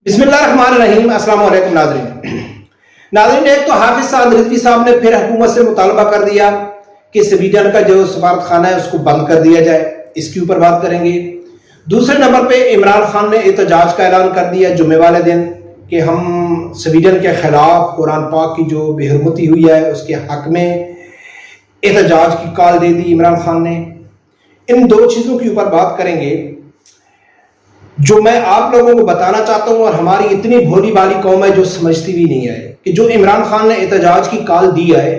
बिस्मिल्लाहिर्रहमानिर्रहीम। अस्सलाम वालेकुम नाज़रीन, एक तो हाफिज साद रिजवी साहब ने फिर हुकूमत से मुतालबा कर दिया कि स्वीडन का जो सफारत खाना है उसको बंद कर दिया जाए। इसके ऊपर बात करेंगे। दूसरे नंबर पे इमरान खान ने एहतजाज का ऐलान कर दिया जुम्मे वाले दिन कि हम स्वीडन के खिलाफ कुरान पाक की जो बेहरमती हुई है उसके हक में एहतजाज की कॉल दे दी इमरान खान ने। इन दो चीज़ों के ऊपर बात करेंगे जो मैं आप लोगों को बताना चाहता हूं, और हमारी इतनी भोली भाली कौम है जो समझती भी नहीं है कि जो इमरान खान ने एहतजाज की कॉल दी है।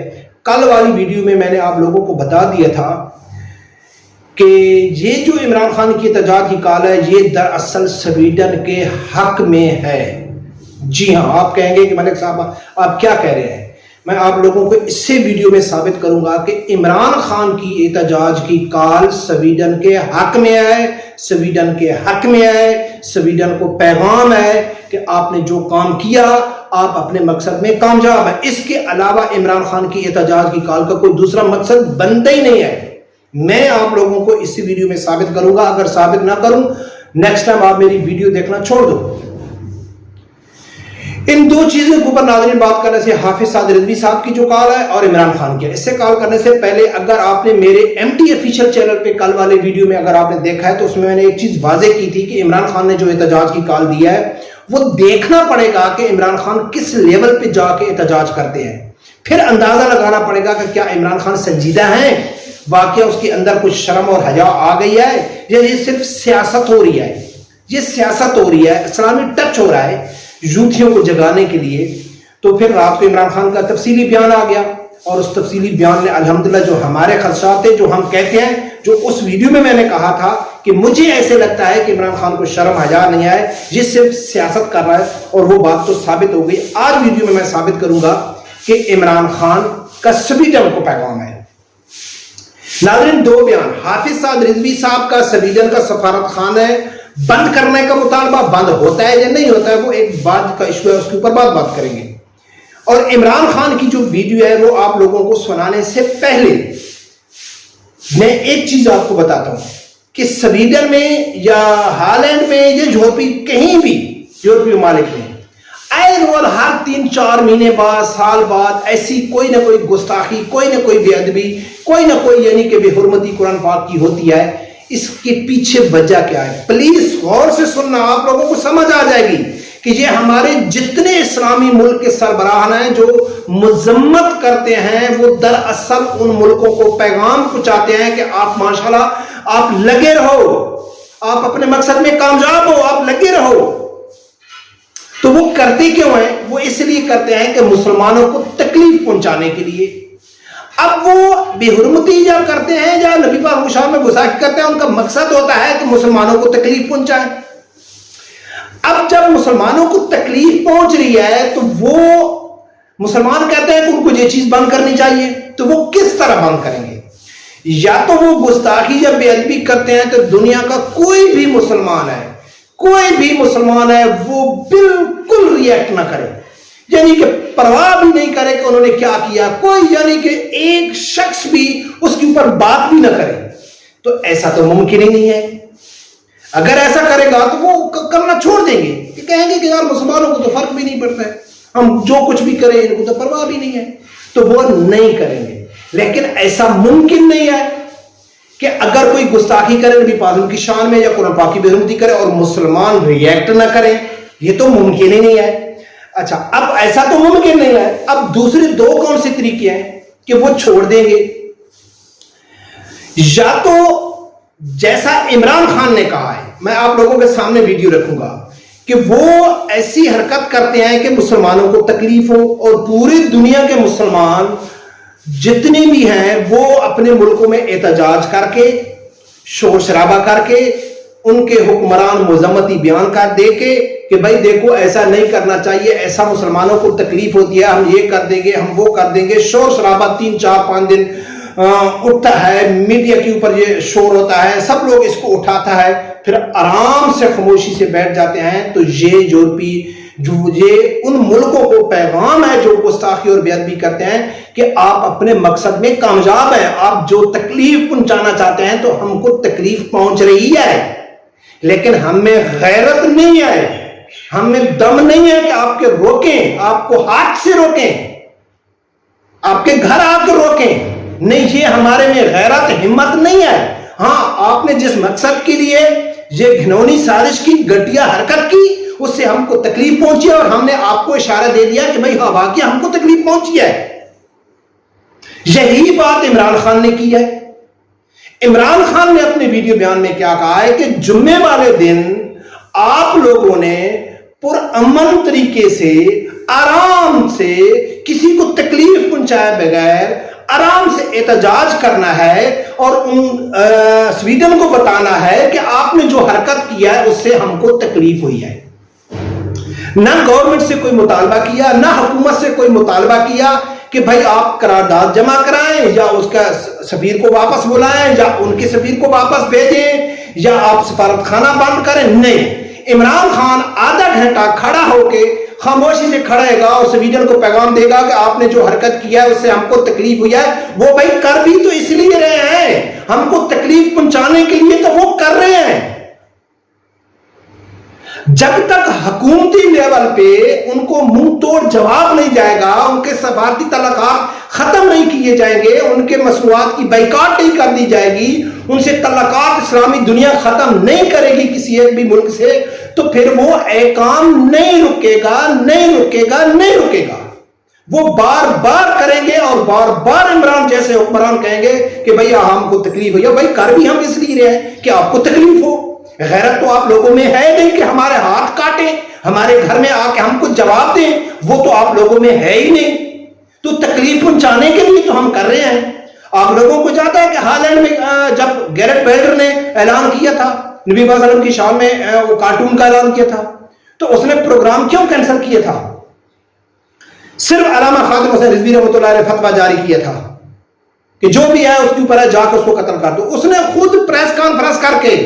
कल वाली वीडियो में मैंने आप लोगों को बता दिया था कि ये जो इमरान खान की एहतजाज की कॉल है ये दरअसल स्वीडन के हक में है। जी हाँ, आप कहेंगे कि मलिक साहब आप क्या कह रहे हैं। मैं आप लोगों को इससे वीडियो में साबित करूंगा कि इमरान खान की एहतजाज की कॉल स्वीडन के हक में है, स्वीडन के हक में है। स्वीडन को पैगाम है कि आपने जो काम किया आप अपने मकसद में कामयाब है। इसके अलावा इमरान खान की एहतजाज की कॉल का कोई दूसरा मकसद बनता ही नहीं है। मैं आप लोगों को इसी वीडियो में साबित करूंगा। अगर साबित ना करूं नेक्स्ट टाइम आप मेरी वीडियो देखना छोड़ दो। इन दो चीजों के ऊपर नाज़रीन बात करने से हाफिज साद रिजवी साहब की जो कॉल है और इमरान खान की, इससे कॉल करने से पहले अगर आपने मेरे MT ऑफिशियल चैनल पे कल वाले वीडियो में अगर आपने देखा है तो उसमें मैंने एक चीज वाजे की थी कि इमरान खान ने जो एहतजाज की कॉल दिया है वो देखना पड़ेगा कि इमरान खान किस लेवल पे जाके एहतजाज करते हैं। फिर अंदाजा लगाना पड़ेगा कि क्या इमरान खान संजीदा है, वाकया उसके अंदर कुछ शर्म और हया आ गई है या ये सिर्फ सियासत हो रही है। ये सियासत हो रही है, इस्लामी टच हो रहा है यूथियों को जगाने के लिए। तो फिर रात को इमरान खान का तफसीली बयान आ गया और उस तफसीली बयान ने अल्हम्दुलिल्लाह जो हमारे खदशात थे, जो हम कहते हैं, जो उस वीडियो में मैंने कहा था कि मुझे ऐसे लगता है कि इमरान खान को शर्म हया नहीं आए, ये सिर्फ सियासत कर रहा है, और वो बात तो साबित हो गई। आज वीडियो में मैं साबित करूंगा कि इमरान खान का स्वीडन को पैगाम है। नाज़रीन, दो बयान हाफिज साद रिजवी साहब का स्वीडन का सफारत खाना है बंद करने का मुतालबा बंद होता है या नहीं होता है वो एक बात का इशू है, उसके ऊपर बात करेंगे। और इमरान खान की जो वीडियो है वो आप लोगों को सुनाने से पहले मैं एक चीज आपको बताता हूं कि स्वीडन में या हॉलैंड में या यूरोपी कहीं भी यूरोपीय ममालिक में आए रोज हर 3-4 महीने बाद साल बाद ऐसी कोई ना कोई गुस्ताखी, कोई ना कोई बेअदबी, कोई ना कोई यानी कि बेहुरमती कुरान पाक की होती है। इसके पीछे वजह क्या है प्लीज गौर से सुनना, आप लोगों को समझ आ जाएगी कि ये हमारे जितने इस्लामी मुल्क के सरबराह हैं जो मजम्मत करते हैं वो दरअसल उन मुल्कों को पैगाम पहुंचाते हैं कि आप माशाल्लाह आप लगे रहो, आप अपने मकसद में कामयाब हो, आप लगे रहो। तो वो करते क्यों हैं? वो इसलिए करते हैं कि मुसलमानों को तकलीफ पहुंचाने के लिए। अब वो बेहुरमती या करते हैं या नबी पाक की शान में गुस्ताखी करते हैं, उनका मकसद होता है कि मुसलमानों को तकलीफ पहुंचाएं। अब जब मुसलमानों को तकलीफ पहुंच रही है तो वो मुसलमान कहते हैं कि उनको ये चीज बंद करनी चाहिए, तो वो किस तरह बंद करेंगे? या तो वो गुस्ताखी या बेअदबी करते हैं तो दुनिया का कोई भी मुसलमान है, कोई भी मुसलमान है वो बिल्कुल रिएक्ट ना करे, यानी कि परवाह भी नहीं करे कि उन्होंने क्या किया, कोई यानी कि एक शख्स भी उसके ऊपर बात भी ना करे। तो ऐसा तो मुमकिन ही नहीं है। अगर ऐसा करेगा तो वो करना छोड़ देंगे कि कहेंगे कि यार मुसलमानों को तो फर्क भी नहीं पड़ता है, हम जो कुछ भी करें इनको तो परवाह भी नहीं है, तो वो नहीं करेंगे। लेकिन ऐसा मुमकिन नहीं है कि अगर कोई गुस्ताखी करे नबी पाक की शान में या कुरान पाक की बेहुरमती करे और मुसलमान रिएक्ट ना करें, ये तो मुमकिन ही नहीं है। अच्छा, अब ऐसा तो मुमकिन नहीं है। अब दूसरे दो कौन से तरीके हैं कि वो छोड़ देंगे? या तो जैसा इमरान खान ने कहा है, मैं आप लोगों के सामने वीडियो रखूंगा कि वो ऐसी हरकत करते हैं कि मुसलमानों को तकलीफ हो और पूरी दुनिया के मुसलमान जितने भी हैं वो अपने मुल्कों में एहतजाज करके शोर शराबा करके उनके हुक्मरान मुजम्मती बयान कर दे के कि भाई देखो ऐसा नहीं करना चाहिए, ऐसा मुसलमानों को तकलीफ होती है, हम ये कर देंगे, हम वो कर देंगे। शोर शराबा 3-4-5 दिन उठता है, मीडिया के ऊपर ये शोर होता है, सब लोग इसको उठाता है, फिर आराम से खामोशी से बैठ जाते हैं। तो ये यूरोपी जो ये उन मुल्कों को पैगाम है जो गुस्ताखी और बेअदबी करते हैं कि आप अपने मकसद में कामयाब हैं, आप जो तकलीफ पहुंचाना चाहते हैं तो हमको तकलीफ पहुंच रही है, लेकिन हम में गैरत नहीं है। ہم میں دم نہیں ہے کہ آپ کے روکیں، آپ کو ہاتھ سے روکیں، آپ کے گھر آ کے روکیں، نہیں، یہ ہمارے میں غیرت ہمت نہیں ہے۔ ہاں، آپ نے جس مقصد کے لیے یہ گھنونی سازش کی، گھٹیا حرکت کی، اس سے ہم کو تکلیف پہنچی اور ہم نے آپ کو اشارہ دے دیا کہ بھئی ہاں واقعی ہم کو تکلیف پہنچی ہے۔ یہی بات عمران خان نے کی ہے۔ عمران خان نے اپنے ویڈیو بیان میں کیا کہا ہے کہ جمعے والے دن آپ لوگوں نے پرامن طریقے سے، آرام سے، کسی کو تکلیف پہنچائے بغیر آرام سے احتجاج کرنا ہے اور سویڈن کو بتانا ہے کہ آپ نے جو حرکت کیا ہے اس سے ہم کو تکلیف ہوئی ہے۔ نہ گورنمنٹ سے کوئی مطالبہ کیا، نہ حکومت سے کوئی مطالبہ کیا کہ بھائی آپ قرارداد جمع کرائیں یا اس کا سفیر کو واپس بلائیں یا ان کے سفیر کو واپس بھیجیں یا آپ سفارت خانہ بند کریں۔ نہیں، عمران خان آدھا گھنٹہ کھڑا ہو کے خاموشی سے کھڑے گا اور سویڈن کو پیغام دے گا کہ آپ نے جو حرکت کیا ہے اس سے ہم کو تکلیف ہوئی ہے۔ وہ بھائی کر بھی تو اس لیے رہے ہیں، ہم کو تکلیف پہنچانے کے لیے تو وہ کر رہے ہیں۔ جب تک حکومتی لیول پہ ان کو منہ توڑ جواب نہیں جائے گا، ان کے سفارتی تعلقات ختم نہیں کیے جائیں گے، ان کے مصنوعات کی بائیکاٹ نہیں کر دی جائے گی، ان سے تعلقات اسلامی دنیا ختم نہیں کرے گی کسی ایک بھی ملک سے، تو پھر وہ کام نہیں رکے گا، نہیں رکے گا، نہیں رکے گا۔ وہ بار بار کریں گے اور بار بار عمران جیسے حکمران کہیں گے کہ بھئی ہم کو تکلیف ہوئی ہے۔ بھئی کر بھی ہم اس لیے رہے ہیں کہ آپ کو تکلیف ہو۔ غیرت تو آپ لوگوں میں ہے نہیں کہ ہمارے ہاتھ کاٹیں، ہمارے گھر میں آ کے ہم کو جواب دیں، وہ تو آپ لوگوں میں ہے ہی نہیں۔ تو تکلیف پہنچانے کے لیے تو ہم کر رہے ہیں۔ آپ لوگوں کو جاتا ہے کہ ہالینڈ میں جب گیرٹ بیلر نے اعلان کیا تھا نبی صلی اللہ علیہ وسلم کی شان میں وہ کارٹون کا اعلان کیا تھا، تو اس نے پروگرام کیوں کینسل کیا تھا؟ صرف علامہ خادم حسین رضوی رحمۃ اللہ علیہ فتویٰ جاری کیا تھا کہ جو بھی ہے اس کے اوپر ہے جا کے اس کو قتل کر دو۔ اس نے خود پریس کانفرنس کر کے،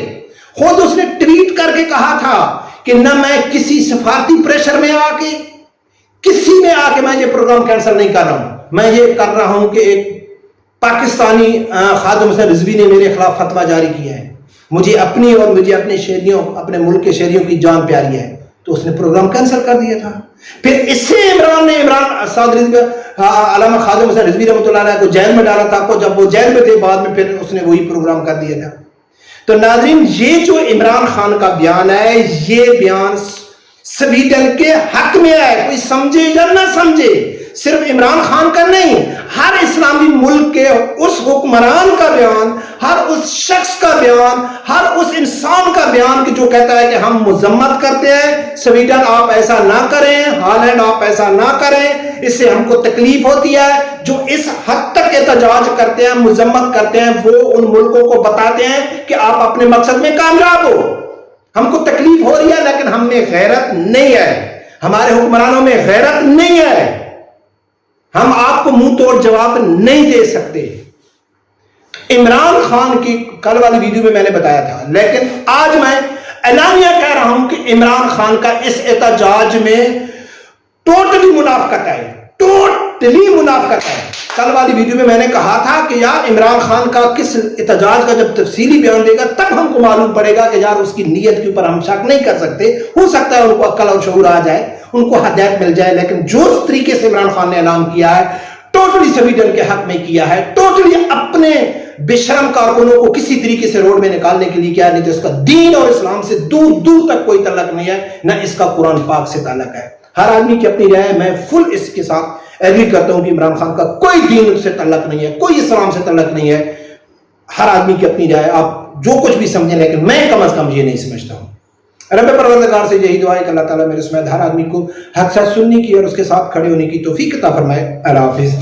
خود اس نے ٹویٹ کر کے کہا تھا کہ نہ میں کسی سفارتی پریشر میں آ کے، کسی میں آ کے میں یہ پروگرام کینسل نہیں کر رہا ہوں، میں یہ کر رہا ہوں کہ ایک پاکستانی خادم حسین رضوی نے میرے خلاف فتویٰ جاری کیا ہے، مجھے اپنی اور مجھے اپنے شہریوں، اپنے ملک کے شہریوں کی جان پیاری ہے، تو اس نے پروگرام کینسل کر دیا تھا۔ پھر اس سے علامہ خادم حسین رضوی رحمۃ اللہ علیہ کو جیل میں ڈالا تھا، جب وہ جیل میں تھے بعد میں پھر اس نے وہی پروگرام کر دیا تھا۔ تو ناظرین، یہ جو عمران خان کا بیان ہے، یہ بیان سویڈن کے حق میں ہے، کوئی سمجھے یا نہ سمجھے، صرف عمران خان کا نہیں، ہر اسلامی ملک کے اس حکمران کا بیان، ہر اس شخص کا بیان، ہر اس انسان کا بیان کہ جو کہتا ہے کہ ہم مذمت کرتے ہیں، سویڈن آپ ایسا نہ کریں، ہالینڈ آپ ایسا نہ کریں، اس سے ہم کو تکلیف ہوتی ہے، جو اس حد تک احتجاج کرتے ہیں، مذمت کرتے ہیں، وہ ان ملکوں کو بتاتے ہیں کہ آپ اپنے مقصد میں کامیاب ہو، ہم کو تکلیف ہو رہی ہے لیکن ہم میں غیرت نہیں ہے، ہمارے حکمرانوں میں غیرت نہیں ہے، ہم آپ کو منہ توڑ جواب نہیں دے سکتے۔ عمران خان کی کل والی ویڈیو میں نے بتایا تھا، لیکن آج میں اعلانیہ کہہ رہا ہوں کہ عمران خان کا اس احتجاج میں ٹوٹلی منافقت ہے، ٹوٹلی منافقت ہے۔ کل والی ویڈیو میں نے کہا تھا کہ یار عمران خان کا کس احتجاج کا جب تفصیلی بیان دے گا تب ہم کو معلوم پڑے گا کہ یار اس کی نیت کے اوپر ہم شک نہیں کر سکتے، ہو سکتا ہے ان کو عقل اور شعور آ جائے، ان کو ہدایت مل جائے، لیکن جو اس طریقے سے عمران خان نے اعلان کیا ہے ٹوٹلی سویڈن کے حق میں کیا ہے، ٹوٹلی اپنے بے شرم کارکنوں کو کسی طریقے سے روڈ میں نکالنے کے لیے کیا ہے، نہیں تو اس کا دین اور اسلام سے دور دور تک کوئی تعلق نہیں ہے، نہ اس کا قرآن پاک سے تعلق ہے۔ ہر آدمی کی اپنی رائے ہے، میں فل اس کے ساتھ ایگری کرتا ہوں کہ عمران خان کا کوئی دین سے تعلق نہیں ہے، کوئی اسلام سے تعلق نہیں ہے، ہر آدمی کی اپنی رائے، آپ جو کچھ بھی سمجھیں، لیکن میں کم از کم یہ نہیں سمجھتا ہوں۔ رب پروردگار سے یہی دعا ہے کہ اللہ تعالیٰ میرے سمیت ہر آدمی کو حق سچ سننے کی اور اس کے ساتھ کھڑے ہونے کی توفیق عطا فرمائے۔ اللہ حافظ۔